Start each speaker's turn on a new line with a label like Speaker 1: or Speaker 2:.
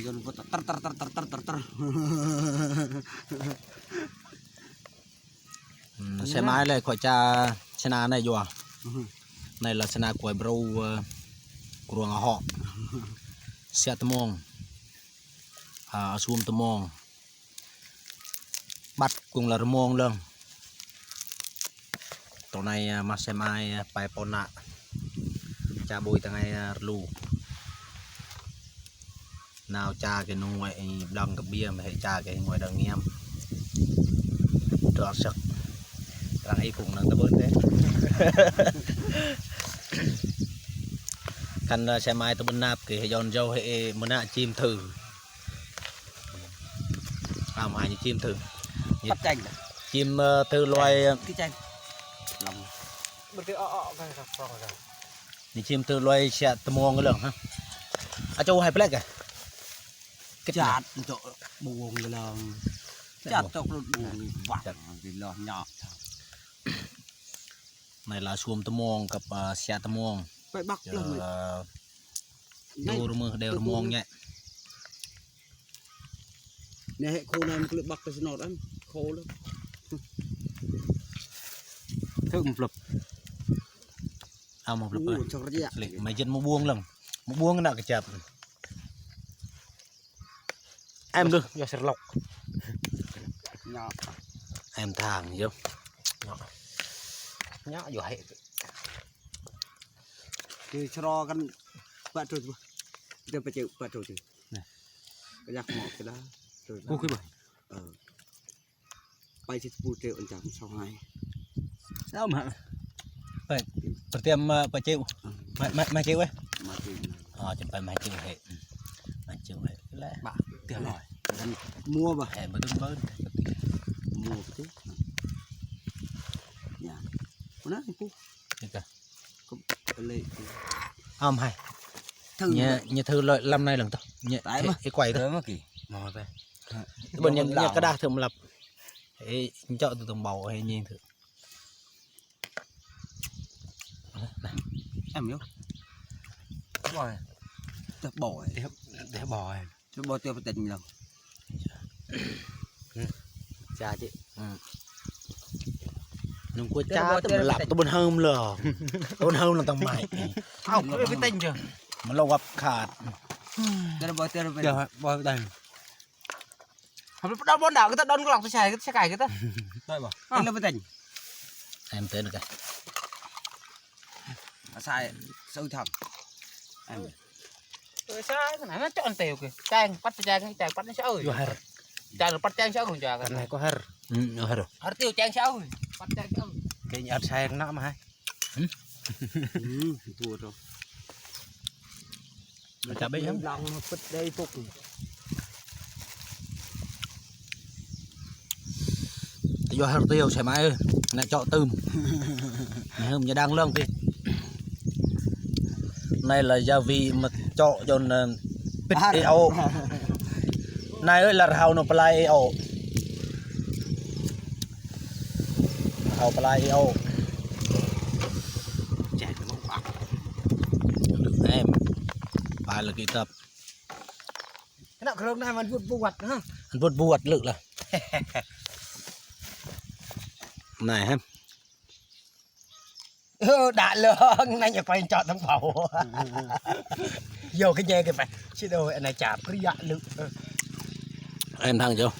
Speaker 1: cho nó tar.
Speaker 2: Xe máy này khỏi cha xe này vô à? Này là xe của bro của họ xe tôm mông xuông tôm mông bắt cùng là mông luôn tổ này mà xe máy bài pon nạ cha bôi thằng ngày lù nào cha cái nông ngoại đằng cái bia mà hệ cha cái ngoài đằng em tròn sực rằng ấy cùng năng ta bớt đấy khăn xe máy tôi bên nạp cái giòn dâu hệ muốn nạ chim thử mà như chim thử
Speaker 1: bắt chanh
Speaker 2: chim từ loài
Speaker 1: cái chanh lòng
Speaker 3: bật cái cái xong rồi
Speaker 2: như chim từ loài xe tôm mông cái lượng ha châu hay plek à
Speaker 1: cái chạt chỗ buồn là chặt tộc buồn vặt vì lo nhỏ
Speaker 2: này là xuông tôm mông cặp xe tôm mông
Speaker 1: phải bắt luôn
Speaker 2: đều mông nhẹ
Speaker 1: nè hệ khô này cứ bắt cái nọt ăn khô lắm thức một lụp
Speaker 2: một lụp
Speaker 1: cho nó dễ
Speaker 2: mày chân một buông cái nào cái chập em được
Speaker 3: giờ sẽ lọc
Speaker 1: nhỏ
Speaker 2: em thằng vô
Speaker 3: nhá giờ hệ
Speaker 1: thì choกันbạn rồi giờ phải chịu bạn rồi
Speaker 2: này
Speaker 1: cái giặc mỏ cái đó rồi
Speaker 2: cô cái
Speaker 1: bài bay chỉ phụ triệu chẳng sau này
Speaker 2: sao mà phải tiêm phải chịu mày chịu ấy
Speaker 1: mà thì
Speaker 2: chẳng phải mày chịu hệ lẽ
Speaker 1: bạn
Speaker 2: tiền rồi
Speaker 1: mua mà
Speaker 2: hệ mới đứng bớt
Speaker 1: mua chứ nhà nó phụ
Speaker 2: kìa
Speaker 1: lệ
Speaker 2: hay như thư lợi năm nay lần tao nhẹ cái quầy đó
Speaker 1: mà kì
Speaker 3: mò về
Speaker 2: bên nhận cái đa thường lập ấy chọn từ tổng bầu hay nhìn thử
Speaker 1: em nhớ
Speaker 3: bò
Speaker 1: bỏ
Speaker 3: để bò
Speaker 1: cho bò tiêu tình lần
Speaker 3: cha chị
Speaker 2: nhưng có cha tôi lập tôi bên hôm là tầm mày
Speaker 3: không có cái tên chưa
Speaker 2: mà lâu gặp khát
Speaker 1: cái bò tiêu
Speaker 3: bò đây không biết đâu bón đảo cái ta đón cái lọc cái xe cày cái ta
Speaker 1: đây bảo cái nó tình
Speaker 2: em tới được cái
Speaker 1: sai sâu thẳm em
Speaker 3: sai cái này nó chọn tiêu kìa trang bắt nó sẽ ơi trang nó bắt trang sẽ ơi cái này có hở hở tiêu trang sẽ ơi bắt trang sẽ ơi
Speaker 2: cái nhát sai nó mà hay
Speaker 1: thua rồi
Speaker 2: chả biết lắm
Speaker 1: lòng vứt đây phục
Speaker 2: do hở tiêu xe máy ơi lại chọn tôm này hôm giờ đang lương đi này là gia vị mà chọn cho bít eo này ơi là hào nó play eo hào play eo
Speaker 1: chạy cái bóng bạc
Speaker 2: được em bài là kỹ tập
Speaker 3: cái nào không này mình vuột vuột nữa
Speaker 2: vuột vuột lự là này em
Speaker 3: đã lương này nhà quay chọn thằng bầu vô cái nhẹ cái phải chứ đâu này chả priya lự
Speaker 2: em thằng chưa